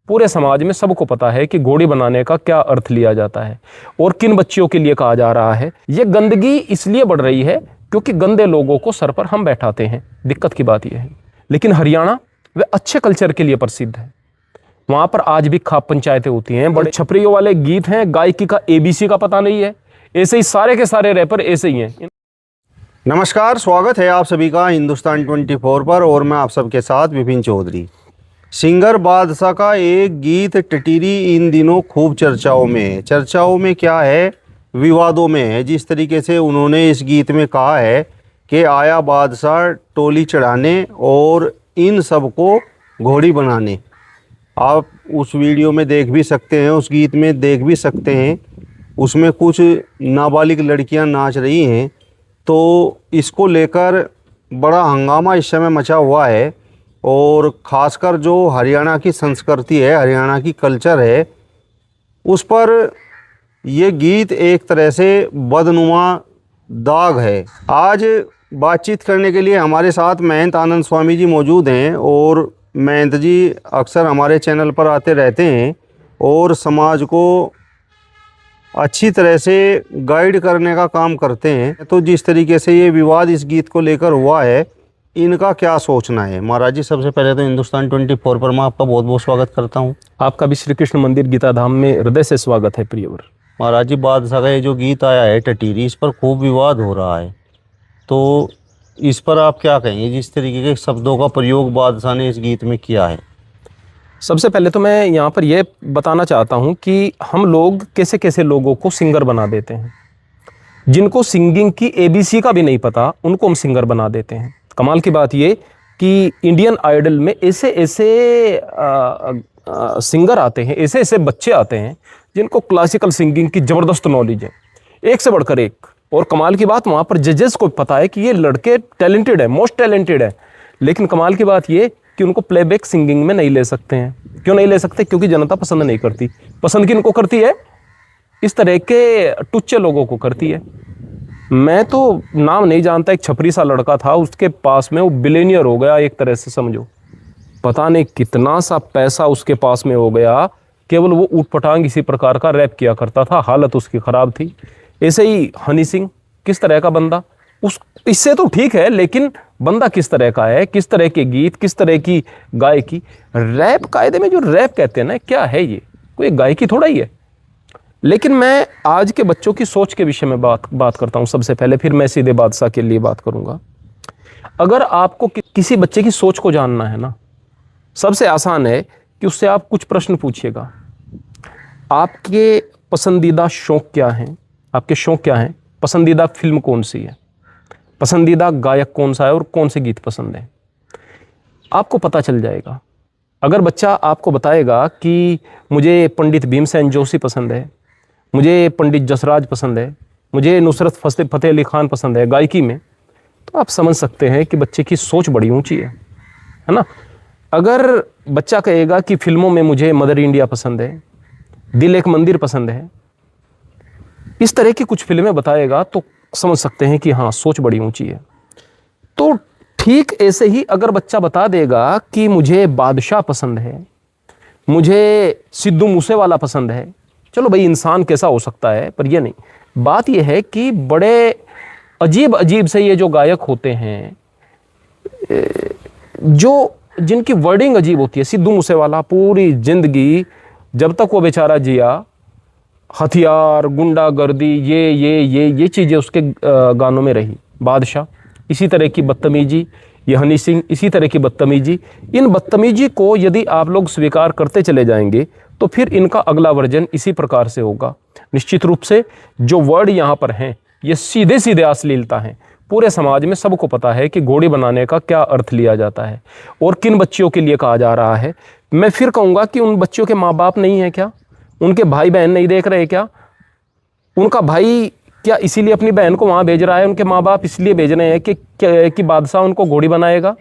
पूरे समाज में सबको पता है कि घोड़ी बनाने का क्या अर्थ लिया जाता है और किन बच्चियों के लिए कहा जा रहा है। ये गंदगी इसलिए बढ़ रही है क्योंकि गंदे लोगों को सर पर हम बैठाते हैं। दिक्कत की बात यह है। लेकिन हरियाणा वह अच्छे कल्चर के लिए प्रसिद्ध है। वहां पर आज भी खाप पंचायतें होती हैं, बड़े छपरियों वाले गीत हैं, गायकी का ABC का पता नहीं है। ऐसे ही सारे के सारे रैपर ऐसे ही हैं। नमस्कार, स्वागत है आप सभी का हिंदुस्तान 24 पर और मैं आप सबके साथ विपिन चौधरी। सिंगर बादशाह का एक गीत टटीरी इन दिनों खूब चर्चाओं में है। चर्चाओं में क्या है, विवादों में है। जिस तरीके से उन्होंने इस गीत में कहा है कि आया बादशाह टोली चढ़ाने और इन सब को घोड़ी बनाने। आप उस वीडियो में देख भी सकते हैं, उस गीत में देख भी सकते हैं। उसमें कुछ नाबालिग लड़कियां नाच रही हैं। तो इसको लेकर बड़ा हंगामा इस समय मचा हुआ है और ख़ासकर जो हरियाणा की संस्कृति है, हरियाणा की कल्चर है, उस पर ये गीत एक तरह से बदनुमा दाग है। आज बातचीत करने के लिए हमारे साथ महंत आनंद स्वामी जी मौजूद हैं और महंत जी अक्सर हमारे चैनल पर आते रहते हैं और समाज को अच्छी तरह से गाइड करने का काम करते हैं। तो जिस तरीके से ये विवाद इस गीत को लेकर हुआ है, इनका क्या सोचना है? महाराज जी, सबसे पहले तो हिंदुस्तान 24 पर मैं आपका बहुत बहुत स्वागत करता हूँ। आपका भी श्री कृष्ण मंदिर गीता धाम में हृदय से स्वागत है प्रियवर। महाराज जी, बादशाह का ये जो गीत आया है टटीरी, इस पर खूब विवाद हो रहा है, तो इस पर आप क्या कहेंगे? जिस तरीके के शब्दों का प्रयोग बादशाह ने इस गीत में किया है। सबसे पहले तो मैं यहाँ पर यह बताना चाहता हूँ कि हम लोग कैसे कैसे लोगों को सिंगर बना देते हैं। जिनको सिंगिंग की ABC का भी नहीं पता, उनको हम सिंगर बना देते हैं। कमाल की बात ये कि इंडियन आइडल में ऐसे ऐसे सिंगर आते हैं, ऐसे ऐसे बच्चे आते हैं जिनको क्लासिकल सिंगिंग की ज़बरदस्त नॉलेज है, एक से बढ़कर एक। और कमाल की बात, वहाँ पर जजेस को पता है कि ये लड़के टैलेंटेड है, मोस्ट टैलेंटेड है। लेकिन कमाल की बात ये कि उनको प्लेबैक सिंगिंग में नहीं ले सकते हैं। क्यों नहीं ले सकते? क्योंकि जनता पसंद नहीं करती। पसंद किनको करती है? इस तरह के टुच्चे लोगों को करती है। मैं तो नाम नहीं जानता, एक छपरी सा लड़का था, उसके पास में वो बिलियनियर हो गया एक तरह से, समझो। पता नहीं कितना सा पैसा उसके पास में हो गया, केवल वो ऊट पटांग इसी प्रकार का रैप किया करता था। हालत उसकी खराब थी। ऐसे ही हनी सिंह, किस तरह का बंदा, उस इससे तो ठीक है, लेकिन बंदा किस तरह का है, किस तरह के गीत, किस तरह की गायकी। रैप, कायदे में जो रैप कहते हैं ना, क्या है ये? कोई गायकी थोड़ा ही है। लेकिन मैं आज के बच्चों की सोच के विषय में बात करता हूं सबसे पहले, फिर मैं सीधे बादशाह के लिए बात करूंगा। अगर आपको किसी बच्चे की सोच को जानना है ना, सबसे आसान है कि उससे आप कुछ प्रश्न पूछिएगा। आपके पसंदीदा शौक क्या हैं? आपके शौक क्या हैं? पसंदीदा फिल्म कौन सी है? पसंदीदा गायक कौन सा है और कौन से गीत पसंद है? आपको पता चल जाएगा। अगर बच्चा आपको बताएगा कि मुझे पंडित भीमसेन जोशी पसंद है, मुझे पंडित जसराज पसंद है, मुझे नुसरत फतेह अली खान पसंद है गायकी में, तो आप समझ सकते हैं कि बच्चे की सोच बड़ी ऊंची है ना। अगर बच्चा कहेगा कि फिल्मों में मुझे मदर इंडिया पसंद है, दिल एक मंदिर पसंद है, इस तरह की कुछ फिल्में बताएगा, तो समझ सकते हैं कि हाँ, सोच बड़ी ऊंची है। तो ठीक ऐसे ही अगर बच्चा बता देगा कि मुझे बादशाह पसंद है, मुझे सिद्धू मूसेवाला पसंद है, चलो भाई, इंसान कैसा हो सकता है, पर ये नहीं। बात ये है कि बड़े अजीब अजीब से ये जो गायक होते हैं, जो जिनकी वर्डिंग अजीब होती है। सिद्धू मूसेवाला पूरी जिंदगी, जब तक वो बेचारा जिया, हथियार, गुंडागर्दी, ये चीज़ें उसके गानों में रही। बादशाह इसी तरह की बदतमीजी, ये हनी सिंह इसी तरह की बदतमीजी। इन बदतमीजी को यदि आप लोग स्वीकार करते चले जाएंगे तो फिर इनका अगला वर्जन इसी प्रकार से होगा। निश्चित रूप से जो वर्ड यहाँ पर हैं, ये सीधे सीधे अश्लीलता हैं। पूरे समाज में सबको पता है कि घोड़ी बनाने का क्या अर्थ लिया जाता है और किन बच्चियों के लिए कहा जा रहा है। मैं फिर कहूँगा कि उन बच्चियों के माँ बाप नहीं है क्या? उनके भाई बहन नहीं देख रहे क्या? उनका भाई क्या इसीलिए अपनी बहन को वहाँ भेज रहा है? उनके माँ बाप इसलिए भेज रहे हैं कि बादशाह उनको घोड़ी बनाएगा,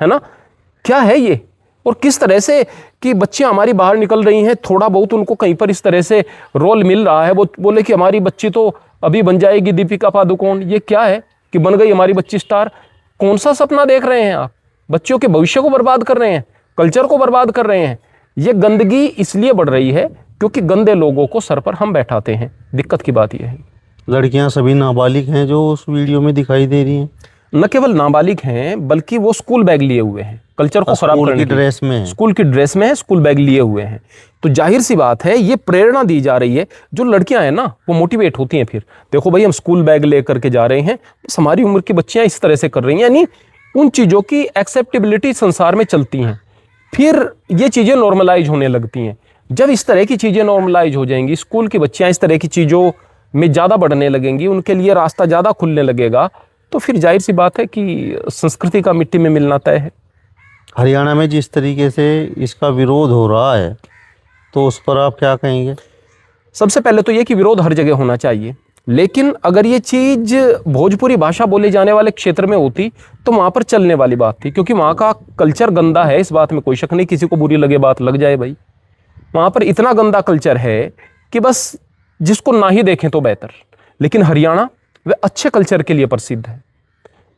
है ना? क्या है ये? और किस तरह से कि बच्चियाँ हमारी बाहर निकल रही हैं, थोड़ा बहुत उनको कहीं पर इस तरह से रोल मिल रहा है, वो बोले कि हमारी बच्ची तो अभी बन जाएगी दीपिका पादुकोण। ये क्या है कि बन गई हमारी बच्ची स्टार? कौन सा सपना देख रहे हैं आप? बच्चों के भविष्य को बर्बाद कर रहे हैं, कल्चर को बर्बाद कर रहे हैं। ये गंदगी इसलिए बढ़ रही है क्योंकि गंदे लोगों को सर पर हम बैठाते हैं। दिक्कत की बात यह है। लड़कियां सभी नाबालिग हैं जो उस वीडियो में दिखाई दे रही हैं। न केवल नाबालिग हैं बल्कि वो स्कूल बैग लिए हुए हैं, कल्चर को खराब करने की ड्रेस में, स्कूल की ड्रेस में है, स्कूल बैग लिए हुए हैं। तो जाहिर सी बात है ये प्रेरणा दी जा रही है। जो लड़कियां हैं ना वो मोटिवेट होती हैं, फिर देखो भाई हम स्कूल बैग लेकर के जा रहे हैं, बस हमारी उम्र की बच्चियां इस तरह से कर रही हैं, यानी उन चीज़ों की एक्सेप्टेबिलिटी संसार में चलती हैं। फिर ये चीज़ें नॉर्मलाइज होने लगती हैं। जब इस तरह की चीज़ें नॉर्मलाइज हो जाएंगी, स्कूल की बच्चियां इस तरह की चीज़ों में ज़्यादा बढ़ने लगेंगी, उनके लिए रास्ता ज़्यादा खुलने लगेगा, तो फिर जाहिर सी बात है कि संस्कृति का मिट्टी में मिलना तय है। हरियाणा में जिस तरीके से इसका विरोध हो रहा है तो उस पर आप क्या कहेंगे? सबसे पहले तो ये कि विरोध हर जगह होना चाहिए, लेकिन अगर ये चीज़ भोजपुरी भाषा बोले जाने वाले क्षेत्र में होती तो वहाँ पर चलने वाली बात थी, क्योंकि वहाँ का कल्चर गंदा है, इस बात में कोई शक नहीं। किसी को बुरी लगे बात लग जाए भाई, वहाँ पर इतना गंदा कल्चर है कि बस जिसको ना ही देखें तो बेहतर। लेकिन हरियाणा वह अच्छे कल्चर के लिए प्रसिद्ध है।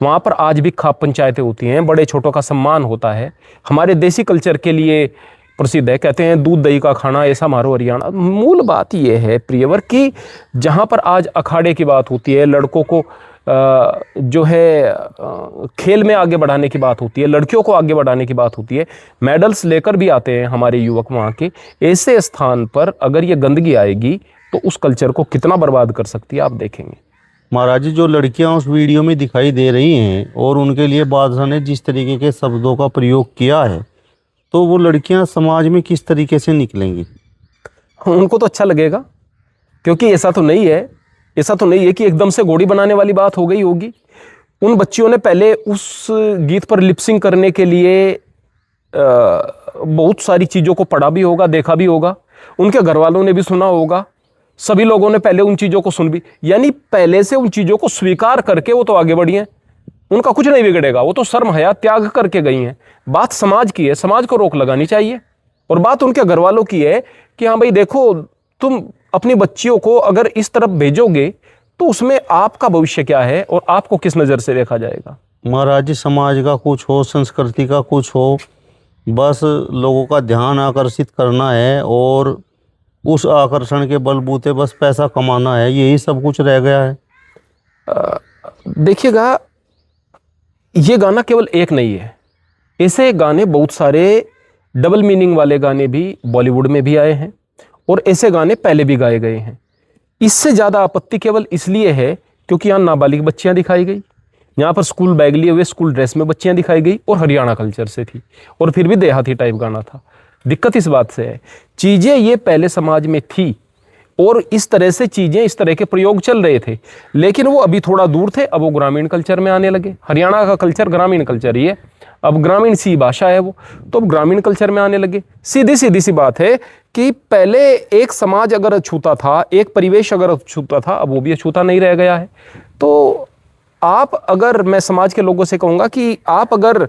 वहाँ पर आज भी खाप पंचायतें होती हैं, बड़े छोटों का सम्मान होता है, हमारे देसी कल्चर के लिए प्रसिद्ध है। कहते हैं दूध दही का खाना ऐसा मारो हरियाणा। मूल बात यह है प्रियवर कि जहाँ पर आज अखाड़े की बात होती है, लड़कों को जो है खेल में आगे बढ़ाने की बात होती है, लड़कियों को आगे बढ़ाने की बात होती है, मेडल्स लेकर भी आते हैं हमारे युवक वहाँ के, ऐसे स्थान पर अगर ये गंदगी आएगी तो उस कल्चर को कितना बर्बाद कर सकती है आप देखेंगे। महाराज जी, जो लड़कियां उस वीडियो में दिखाई दे रही हैं और उनके लिए बादशाह ने जिस तरीके के शब्दों का प्रयोग किया है, तो वो लड़कियां समाज में किस तरीके से निकलेंगी? उनको तो अच्छा लगेगा, क्योंकि ऐसा तो नहीं है कि एकदम से घोड़ी बनाने वाली बात हो गई होगी। उन बच्चियों ने पहले उस गीत पर लिपसिंग करने के लिए बहुत सारी चीज़ों को पढ़ा भी होगा, देखा भी होगा, उनके घर वालों ने भी सुना होगा, सभी लोगों ने पहले उन चीज़ों को सुन भी, यानी पहले से उन चीज़ों को स्वीकार करके वो तो आगे बढ़ी हैं। उनका कुछ नहीं बिगड़ेगा, वो तो शर्म हया त्याग करके गई हैं। बात समाज की है, समाज को रोक लगानी चाहिए। और बात उनके घर वालों की है कि हाँ भाई देखो, तुम अपनी बच्चियों को अगर इस तरफ भेजोगे तो उसमें आपका भविष्य क्या है और आपको किस नज़र से देखा जाएगा। महाराज जी, समाज का कुछ हो, संस्कृति का कुछ हो, बस लोगों का ध्यान आकर्षित करना है और उस आकर्षण के बलबूते बस पैसा कमाना है, यही सब कुछ रह गया है। देखिएगा, ये गाना केवल एक नहीं है, ऐसे गाने बहुत सारे डबल मीनिंग वाले गाने भी बॉलीवुड में भी आए हैं और ऐसे गाने पहले भी गाए गए हैं। इससे ज़्यादा आपत्ति केवल इसलिए है क्योंकि यहाँ नाबालिग बच्चियाँ दिखाई गई, यहाँ पर स्कूल बैग लिए हुए स्कूल ड्रेस में बच्चियाँ दिखाई गई और हरियाणा कल्चर से थी, और फिर भी देहाती टाइप गाना था। दिक्कत इस बात से है, चीज़ें ये पहले समाज में थी और इस तरह से चीज़ें, इस तरह के प्रयोग चल रहे थे, लेकिन वो अभी थोड़ा दूर थे, अब वो ग्रामीण कल्चर में आने लगे। हरियाणा का कल्चर ग्रामीण कल्चर ही है, अब ग्रामीण सी भाषा है वो, तो अब ग्रामीण कल्चर में आने लगे। सीधी सी बात है कि पहले एक समाज अगर अछूता था, एक परिवेश अगर अछूता था, अब वो भी अछूता नहीं रह गया है। तो आप अगर, मैं समाज के लोगों से कहूँगा कि आप अगर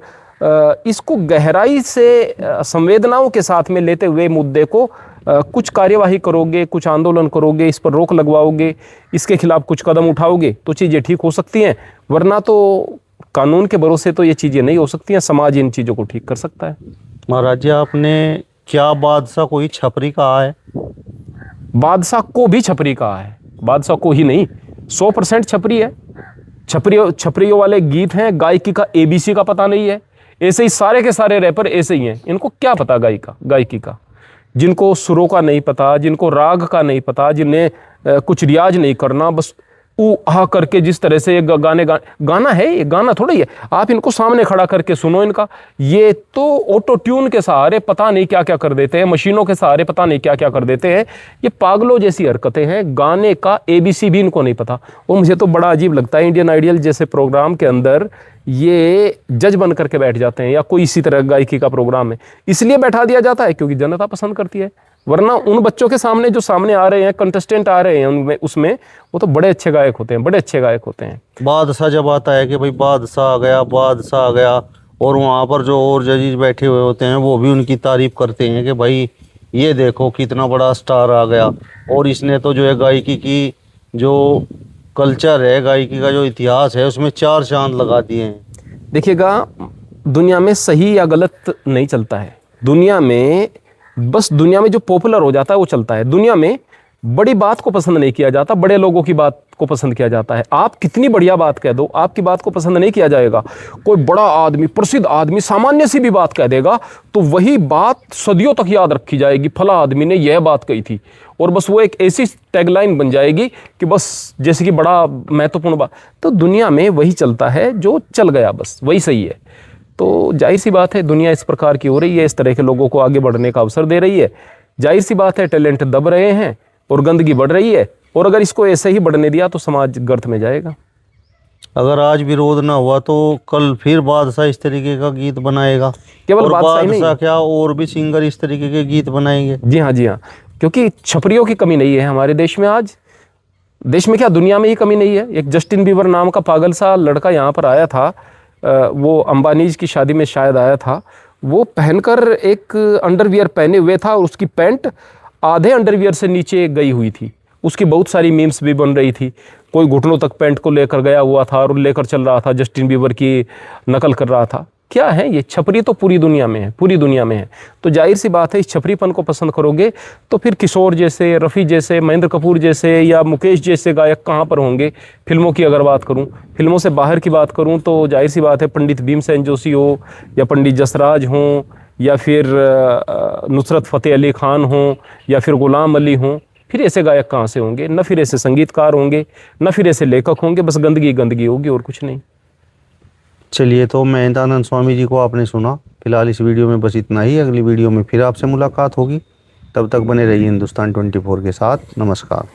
इसको गहराई से संवेदनाओं के साथ में लेते हुए मुद्दे को कुछ कार्यवाही करोगे, कुछ आंदोलन करोगे, इस पर रोक लगवाओगे, इसके खिलाफ कुछ कदम उठाओगे तो चीज़ें ठीक हो सकती हैं, वरना तो कानून के भरोसे तो ये चीज़ें नहीं हो सकती हैं। समाज इन चीज़ों को ठीक कर सकता है। महाराज जी, आपने क्या बादशाह को ही छपरी कहा है? बादशाह को भी छपरी कहा है, बादशाह को ही नहीं, 100% छपरी है। छपरियों वाले गीत हैं, गायकी का ABC का पता नहीं है। ऐसे ही सारे के सारे रैपर ऐसे ही हैं, इनको क्या पता गायकी का, जिनको सुरों का नहीं पता, जिनको राग का नहीं पता, जिन्हें कुछ रियाज नहीं करना, बस ऊ आह करके जिस तरह से ये गाना है, ये गाना थोड़ा ही है। आप इनको सामने खड़ा करके सुनो इनका, ये तो ऑटो ट्यून के सहारे पता नहीं क्या क्या कर देते हैं, मशीनों के सहारे पता नहीं क्या क्या कर देते हैं। ये पागलों जैसी हरकतें हैं, गाने का ABC भी इनको नहीं पता। और मुझे तो बड़ा अजीब लगता है, इंडियन आइडियल जैसे प्रोग्राम के अंदर ये जज बन करके बैठ जाते हैं, या कोई इसी तरह गायकी का प्रोग्राम है, इसलिए बैठा दिया जाता है क्योंकि जनता पसंद करती है। वरना उन बच्चों के सामने जो सामने आ रहे हैं, कंटेस्टेंट आ रहे हैं उनमें, उसमें वो तो बड़े अच्छे गायक होते हैं, बड़े अच्छे गायक होते हैं। बादशाह जब आता है कि भाई बादशाह आ गया, और वहाँ पर जो और जजेस बैठे हुए होते हैं वो भी उनकी तारीफ करते हैं कि भाई ये देखो कितना बड़ा स्टार आ गया, और इसने तो जो है गायकी की जो कल्चर है, गायकी का जो इतिहास है, उसमें 4 चांद लगा दिए हैं। देखिएगा, दुनिया में सही या गलत नहीं चलता है, दुनिया में बस दुनिया में जो पॉपुलर हो जाता है वो चलता है। दुनिया में बड़ी बात को पसंद नहीं किया जाता, बड़े लोगों की बात को पसंद किया जाता है। आप कितनी बढ़िया बात कह दो, आपकी बात को पसंद नहीं किया जाएगा। कोई बड़ा आदमी, प्रसिद्ध आदमी सामान्य सी भी बात कह देगा तो वही बात सदियों तक याद रखी जाएगी, फला आदमी ने यह बात कही थी, और बस वो एक ऐसी टैगलाइन बन जाएगी कि बस जैसे कि बड़ा महत्वपूर्ण बात। तो दुनिया में वही चलता है जो चल गया, बस वही सही है। तो जाहिर सी बात है दुनिया इस प्रकार की हो रही है, इस तरह के लोगों को आगे बढ़ने का अवसर दे रही है। जाहिर सी बात है टैलेंट दब रहे हैं और गंदगी बढ़ रही है, और अगर इसको ऐसे ही बढ़ने दिया तो समाज गर्त में जाएगा। अगर आज विरोध ना हुआ तो कल फिर बादशाह इस तरीके का गीत बनाएगा। केवल और बादशाह ही नहीं, बादशाह क्या, और भी सिंगर इस तरीके के गीत बनाएंगे। जी हाँ, जी हाँ, क्योंकि छपरियों की कमी नहीं है हमारे देश में। आज देश में क्या, दुनिया में ही कमी नहीं है। एक जस्टिन बीबर नाम का पागल सा लड़का यहाँ पर आया था, वो अंबानीज की शादी में शायद आया था। वो पहनकर एक अंडरवियर पहने हुए था और उसकी पैंट आधे अंडरवियर से नीचे गई हुई थी। उसकी बहुत सारी मीम्स भी बन रही थी। कोई घुटनों तक पैंट को लेकर गया हुआ था और लेकर चल रहा था, जस्टिन बीबर की नकल कर रहा था। क्या है ये छपरी? तो पूरी दुनिया में है, पूरी दुनिया में है। तो जाहिर सी बात है इस छपरीपन को पसंद करोगे तो फिर किशोर जैसे, रफ़ी जैसे, महेंद्र कपूर जैसे या मुकेश जैसे गायक कहाँ पर होंगे। फिल्मों की अगर बात करूँ, फिल्मों से बाहर की बात करूँ तो जाहिर सी बात है पंडित भीमसेन जोशी हो या पंडित जसराज हों या फिर नुसरत फ़तेह अली ख़ान हों या फिर ग़ुलाम अली हों, फिर ऐसे गायक कहाँ से होंगे? न फिर ऐसे संगीतकार होंगे, न फिर ऐसे लेखक होंगे। बस गंदगी गंदगी होगी और कुछ नहीं। चलिए, तो महेंद्रानंद स्वामी जी को आपने सुना। फिलहाल इस वीडियो में बस इतना ही। अगली वीडियो में फिर आपसे मुलाकात होगी। तब तक बने रहिए हिंदुस्तान 24 के साथ। नमस्कार।